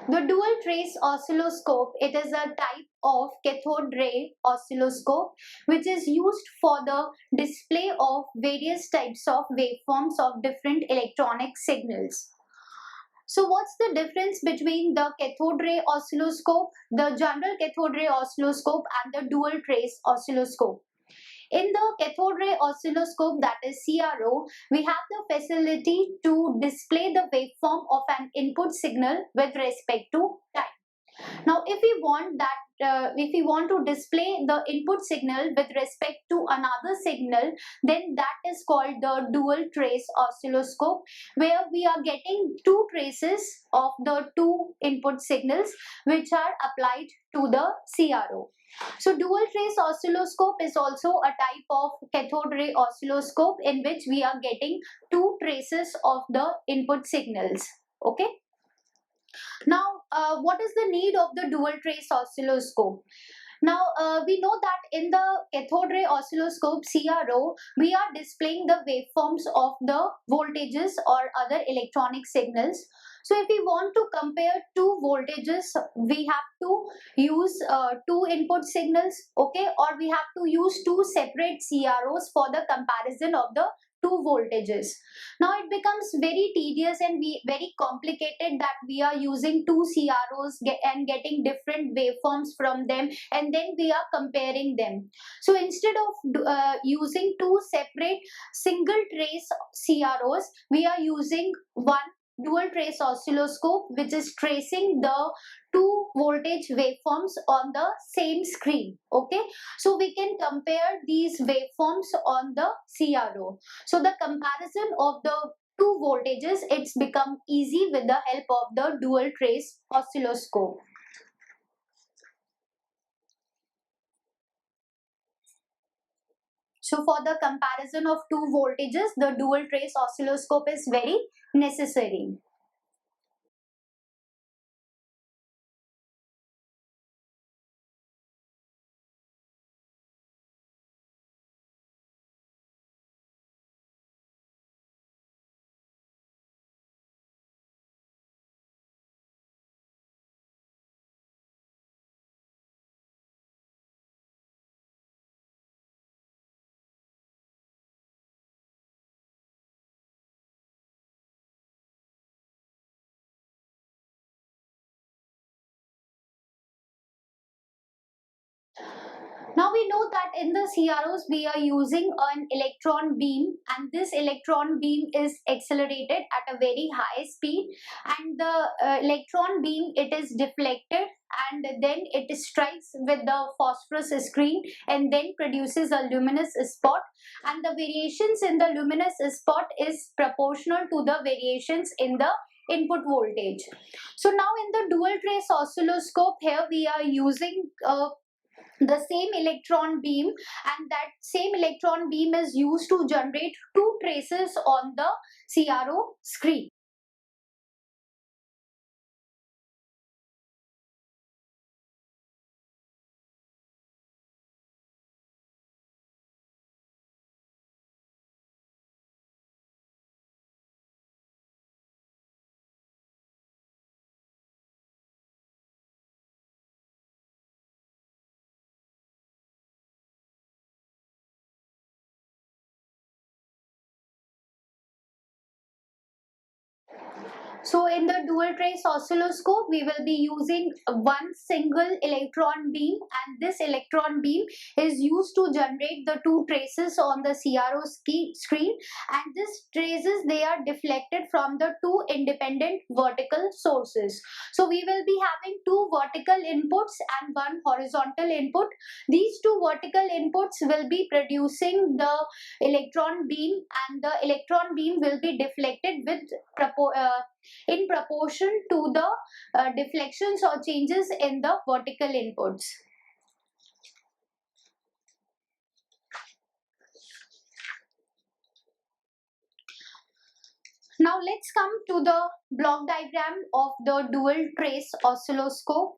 The dual trace oscilloscope, it is a type of cathode ray oscilloscope which is used for the display of various types of waveforms of different electronic signals. So what's the difference between the cathode ray oscilloscope, the general cathode ray oscilloscope and the dual trace oscilloscope? In the cathode ray oscilloscope, that is CRO, we have the facility to display the waveform of an input signal with respect to time. Now, if we want to display the input signal with respect to another signal, then that is called the dual trace oscilloscope, where we are getting two traces of the two input signals which are applied to the CRO. So dual trace oscilloscope is also a type of cathode ray oscilloscope in which we are getting two traces of the input signals. Okay. Now, what is the need of the dual trace oscilloscope? Now, we know that in the cathode ray oscilloscope CRO, we are displaying the waveforms of the voltages or other electronic signals. So, if we want to compare two voltages, we have to use two input signals, okay, or we have to use two separate CROs for the comparison of the two voltages. Now it becomes very tedious and very complicated that we are using two CROs and getting different waveforms from them, and then we are comparing them. So instead of using two separate single trace CROs, we are using one dual trace oscilloscope which is tracing the two voltage waveforms on the same screen. Okay, so we can compare these waveforms on the CRO. So the comparison of the two voltages, it's become easy with the help of the dual trace oscilloscope. So for the comparison of two voltages, the dual trace oscilloscope is very necessary. Now we know that in the CROs we are using an electron beam, and this electron beam is accelerated at a very high speed, and the electron beam, it is deflected and then it strikes with the phosphorus screen and then produces a luminous spot, and the variations in the luminous spot is proportional to the variations in the input voltage. So now in the dual trace oscilloscope, here we are using the same electron beam, and that same electron beam is used to generate two traces on the CRO screen. So in the dual trace oscilloscope, we will be using one single electron beam, and this electron beam is used to generate the two traces on the CRO screen, and these traces, they are deflected from the two independent vertical sources. So we will be having two vertical inputs and one horizontal input. These two vertical inputs will be producing the electron beam, and the electron beam will be deflected with in proportion to the deflections or changes in the vertical inputs. Now let's come to the block diagram of the dual trace oscilloscope.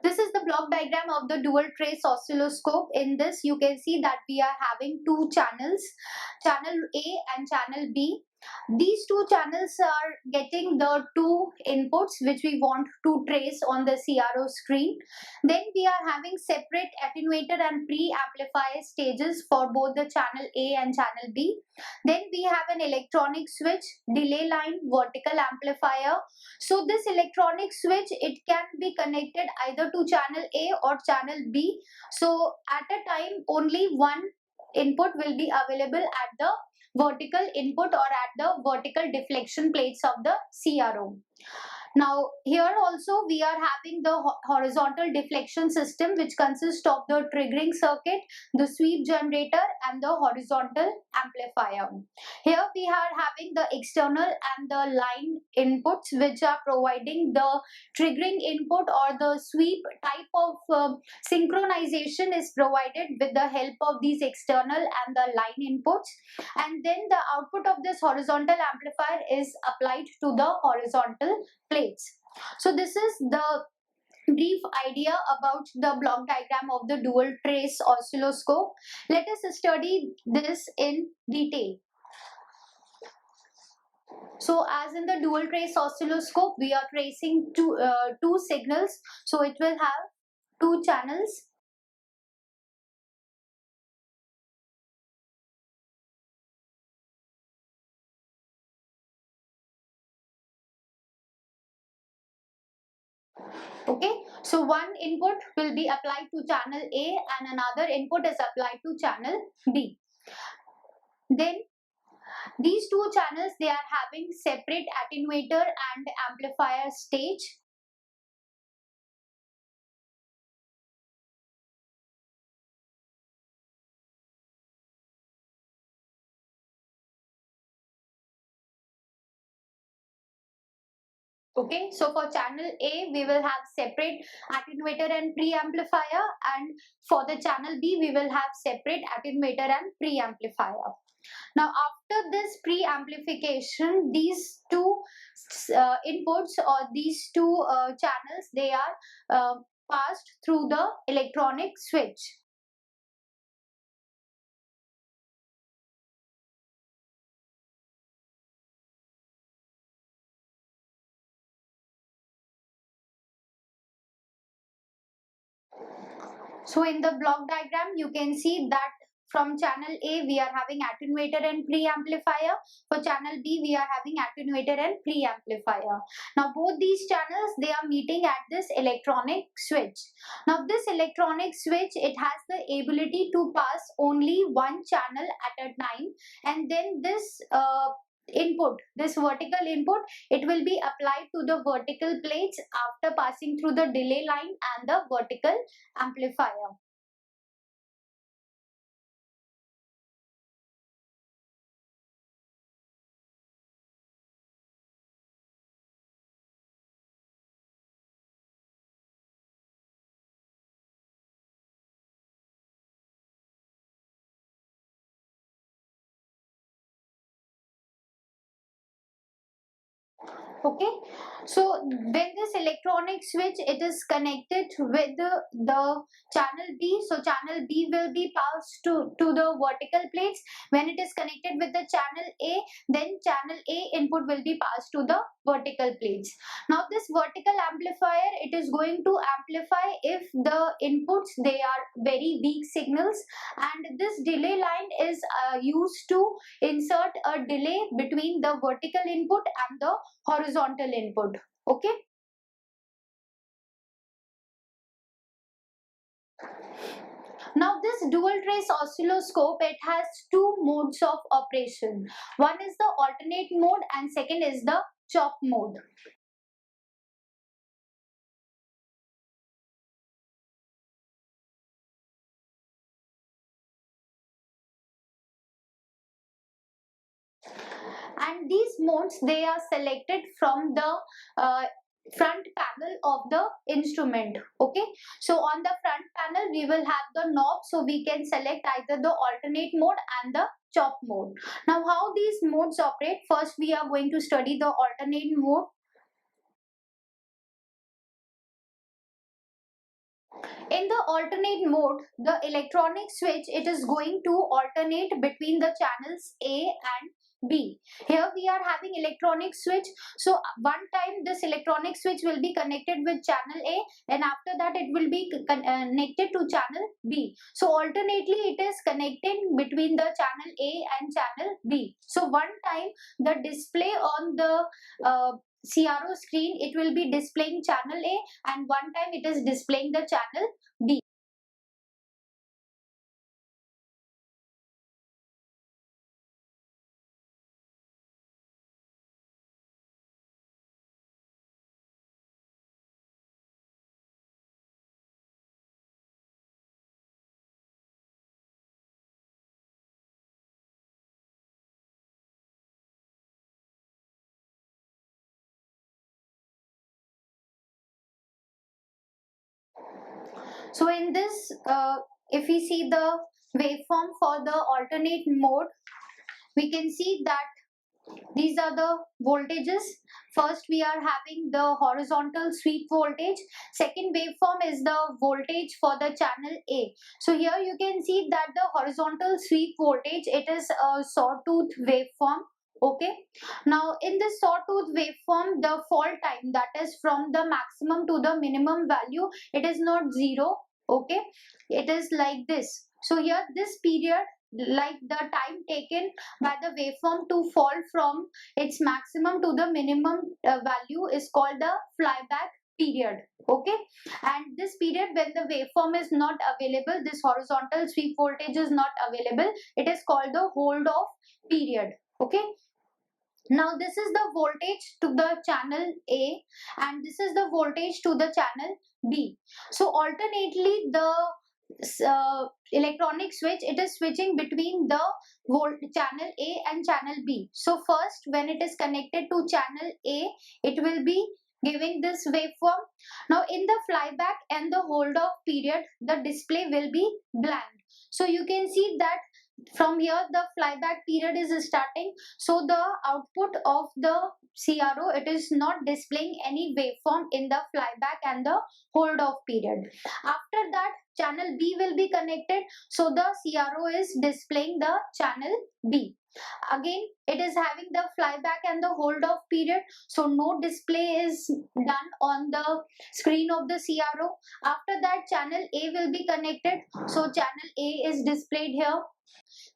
This is the block diagram of the dual trace oscilloscope. In this, you can see that we are having two channels, channel A and channel B. These two channels are getting the two inputs which we want to trace on the CRO screen. Then we are having separate attenuator and pre-amplifier stages for both the channel A and channel B. Then we have an electronic switch, delay line, vertical amplifier. So this electronic switch, it can be connected either to channel A or channel B. So at a time only one input will be available at the vertical input or at the vertical deflection plates of the CRO. Now here also we are having the horizontal deflection system, which consists of the triggering circuit, the sweep generator and the horizontal amplifier. Here we are having the external and the line inputs which are providing the triggering input, or the sweep type of synchronization is provided with the help of these external and the line inputs, and then the output of this horizontal amplifier is applied to the horizontal plates. So this is the brief idea about the block diagram of the dual trace oscilloscope. Let us study this in detail. So as in the dual trace oscilloscope, we are tracing two signals. So it will have two channels. Okay, so one input will be applied to channel A and another input is applied to channel B. Then these two channels, they are having separate attenuator and amplifier stage. Okay, so for channel A, we will have separate attenuator and preamplifier, and for the channel B, we will have separate attenuator and preamplifier. Now, after this preamplification, these two inputs or these two channels, they are passed through the electronic switch. So in the block diagram, you can see that from channel A, we are having attenuator and preamplifier. For channel B, we are having attenuator and preamplifier. Now, both these channels, they are meeting at this electronic switch. Now, this electronic switch, it has the ability to pass only one channel at a time. And then this input, this vertical input, it will be applied to the vertical plates after passing through the delay line and the vertical amplifier. Okay, so when this electronic switch, it is connected with the channel B, so channel B will be passed to the vertical plates. When it is connected with the channel A, then channel A input will be passed to the vertical plates. Now this vertical amplifier, it is going to amplify if the inputs, they are very weak signals, and this delay line is used to insert a delay between the vertical input and the horizontal input. Okay, now this dual trace oscilloscope, it has two modes of operation. One is the alternate mode and second is the chop mode. And these modes, they are selected from the front panel of the instrument. Okay, so on the front panel we will have the knob, so we can select either the alternate mode and the chop mode. Now how these modes operate, first we are going to study the alternate mode. In the alternate mode, the electronic switch, it is going to alternate between the channels A and B. Here we are having electronic switch. So one time this electronic switch will be connected with channel A, and after that it will be connected to channel B. So alternately it is connecting between the channel A and channel B. So one time the display on the CRO screen, it will be displaying channel A, and one time it is displaying the channel B. So in this, if we see the waveform for the alternate mode, we can see that these are the voltages. First, we are having the horizontal sweep voltage. Second waveform is the voltage for the channel A. So here you can see that the horizontal sweep voltage, it is a sawtooth waveform. Okay. Now in this sawtooth waveform, the fall time, that is from the maximum to the minimum value, it is not zero. Okay. It is like this. So here this period, like the time taken by the waveform to fall from its maximum to the minimum value, is called the flyback period. Okay. And this period when the waveform is not available, this horizontal sweep voltage is not available, it is called the hold off period. Okay. Now this is the voltage to the channel A, and this is the voltage to the channel B. So alternately the electronic switch, it is switching between the channel A and channel B. So first when it is connected to channel A, it will be giving this waveform. Now in the flyback and the hold off period, the display will be blank. So you can see that from here the flyback period is starting. So the output of the CRO, it is not displaying any waveform in the flyback and the hold off period. After that channel B will be connected, so the CRO is displaying the channel B. Again it is having the flyback and the hold off period, so no display is done on the screen of the CRO. After that channel A will be connected, so channel A is displayed here.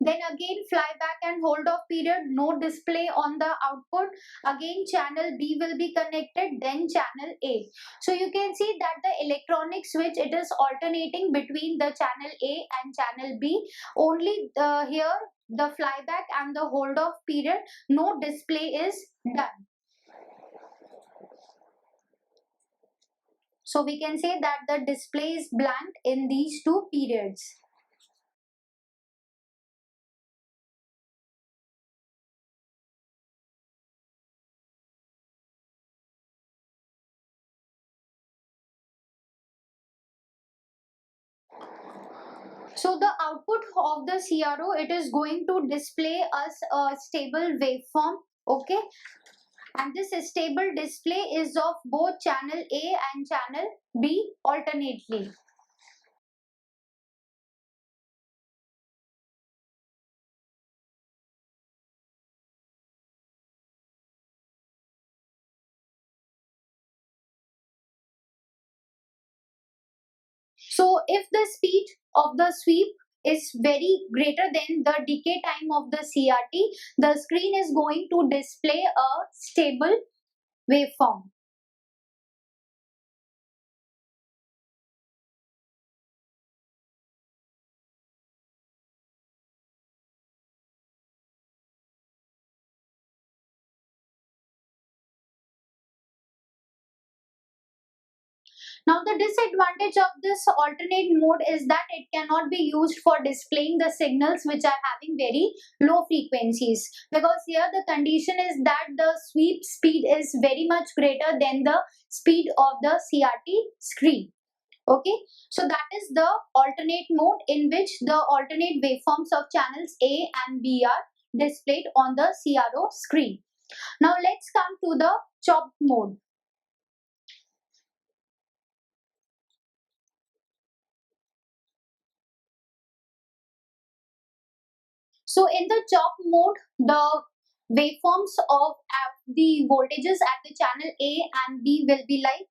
Then again flyback and hold off period, no display on the output. Again channel B will be connected, then channel A. So you can see that the electronic switch, it is alternating between the channel A and channel B. Only here the flyback and the hold off period, no display is done. So we can say that the display is blank in these two periods. So the output of the CRO, it is going to display us a stable waveform. Okay. And this stable display is of both channel A and channel B alternately. So if the speed of the sweep is very greater than the decay time of the CRT, the screen is going to display a stable waveform. Now the disadvantage of this alternate mode is that it cannot be used for displaying the signals which are having very low frequencies, because here the condition is that the sweep speed is very much greater than the speed of the CRT screen. Okay, so that is the alternate mode in which the alternate waveforms of channels A and B are displayed on the CRO screen. Now let's come to the chopped mode. So in the chop mode, the waveforms of the voltages at the channel A and B will be like.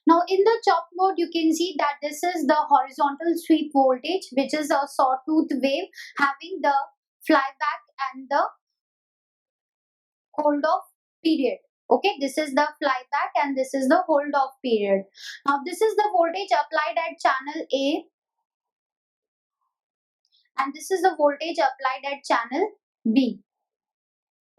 Now in the chop mode, you can see that this is the horizontal sweep voltage, which is a sawtooth wave having the flyback and the hold off period. Okay, this is the flyback and this is the hold off period. Now this is the voltage applied at channel A and this is the voltage applied at channel B.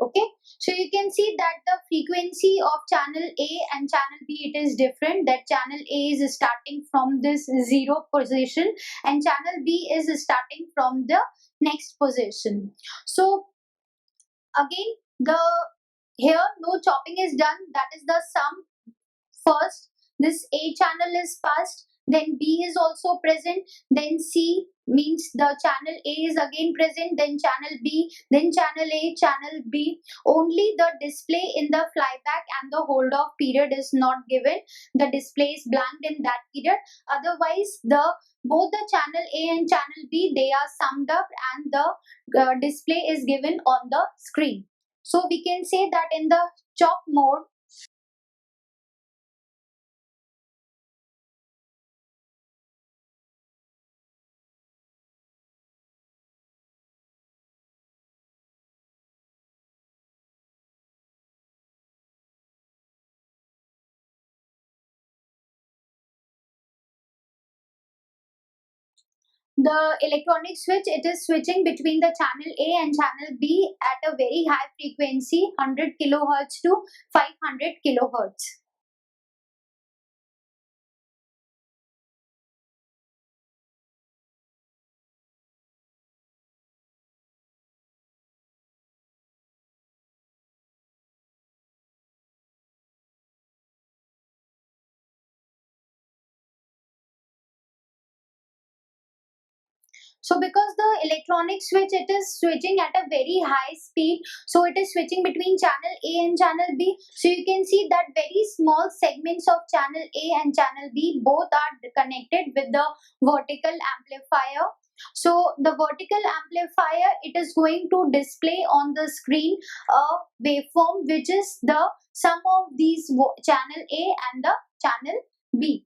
Okay, so you can see that the frequency of channel A and channel B, it is different. That channel A is starting from this 0 position and channel B is starting from the next position. So again, the here no chopping is done. That is the sum. First this A channel is passed, then B is also present, then C means the channel A is again present, then channel B, then channel A, channel B. Only the display in the flyback and the hold off period is not given. The display is blank in that period. Otherwise the both the channel A and channel B, they are summed up and the display is given on the screen. So we can say that in the chop mode, the electronic switch, it is switching between the channel A and channel B at a very high frequency, 100 kilohertz to 500 kilohertz. So because the electronic switch, it is switching at a very high speed, so it is switching between channel A and channel B. So you can see that very small segments of channel A and channel B both are connected with the vertical amplifier. So the vertical amplifier, it is going to display on the screen a waveform which is the sum of these channel A and the channel B.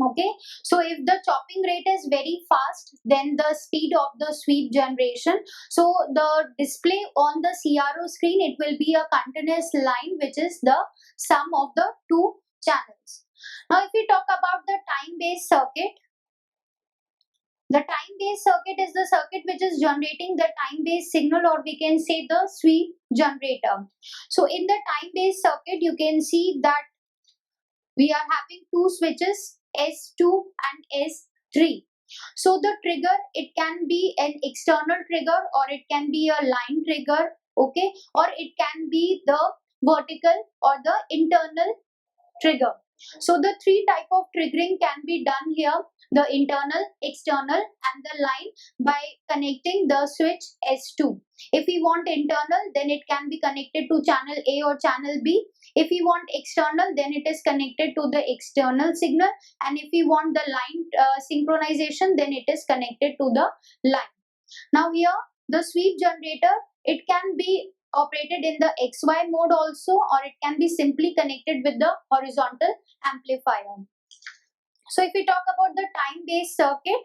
Okay, so if the chopping rate is very fast, then the speed of the sweep generation. So the display on the CRO screen, it will be a continuous line which is the sum of the two channels. Now if we talk about the time-based circuit, the time-based circuit is the circuit which is generating the time-based signal, or we can say the sweep generator. So in the time-based circuit, you can see that we are having two switches, S2 and S3. 3. So the trigger, it can be an external trigger or it can be a line trigger, okay, or it can be the vertical or the internal trigger. So the three type of triggering can be done here, the internal, external and the line, by connecting the switch S2. If we want internal, then it can be connected to channel A or channel B. If we want external, then it is connected to the external signal, and if we want the line synchronization, then it is connected to the line. Now here the sweep generator, it can be operated in the XY mode also, or it can be simply connected with the horizontal amplifier. So if we talk about the time based circuit,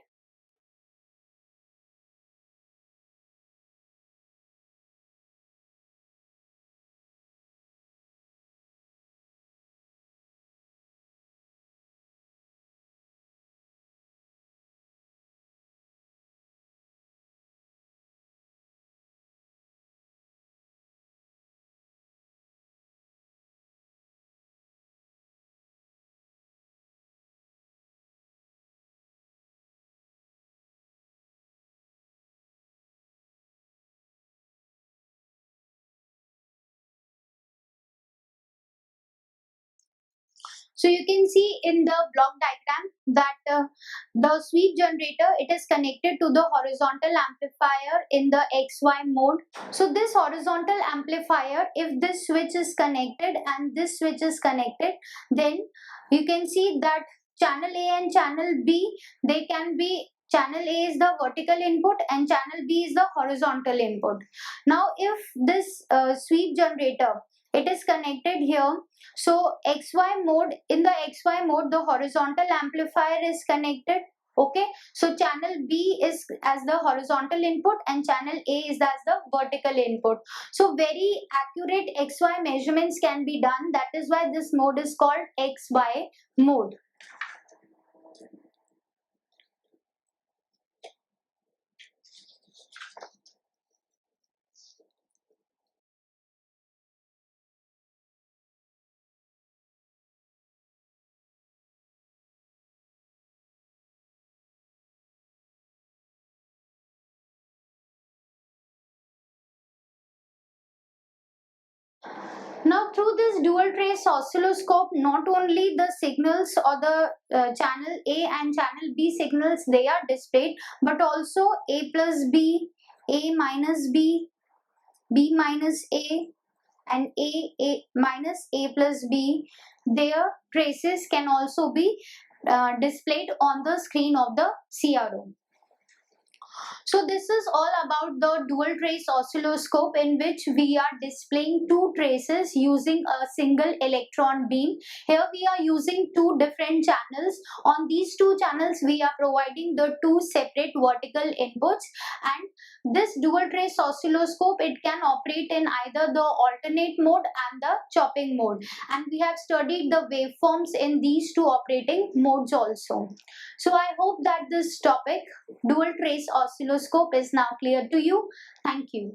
so you can see in the block diagram that the sweep generator, it is connected to the horizontal amplifier in the XY mode. So this horizontal amplifier, if this switch is connected and this switch is connected, then you can see that channel A and channel B, they can be, channel A is the vertical input and channel B is the horizontal input. Now if this sweep generator, it is connected here, so XY mode, in the XY mode, the horizontal amplifier is connected. Okay, so channel B is as the horizontal input and channel A is as the vertical input. So very accurate XY measurements can be done. That is why this mode is called XY mode. Now through this dual trace oscilloscope, not only the signals or the channel A and channel B signals, they are displayed, but also A plus B, A minus B, B minus A and A minus A plus B, their traces can also be displayed on the screen of the CRO. So this is all about the dual trace oscilloscope, in which we are displaying two traces using a single electron beam. Here we are using two different channels. On these two channels we are providing the two separate vertical inputs, and this dual trace oscilloscope, it can operate in either the alternate mode and the chopping mode, and we have studied the waveforms in these two operating modes also. So I hope that this topic, dual trace oscilloscope, is now clear to you. Thank you.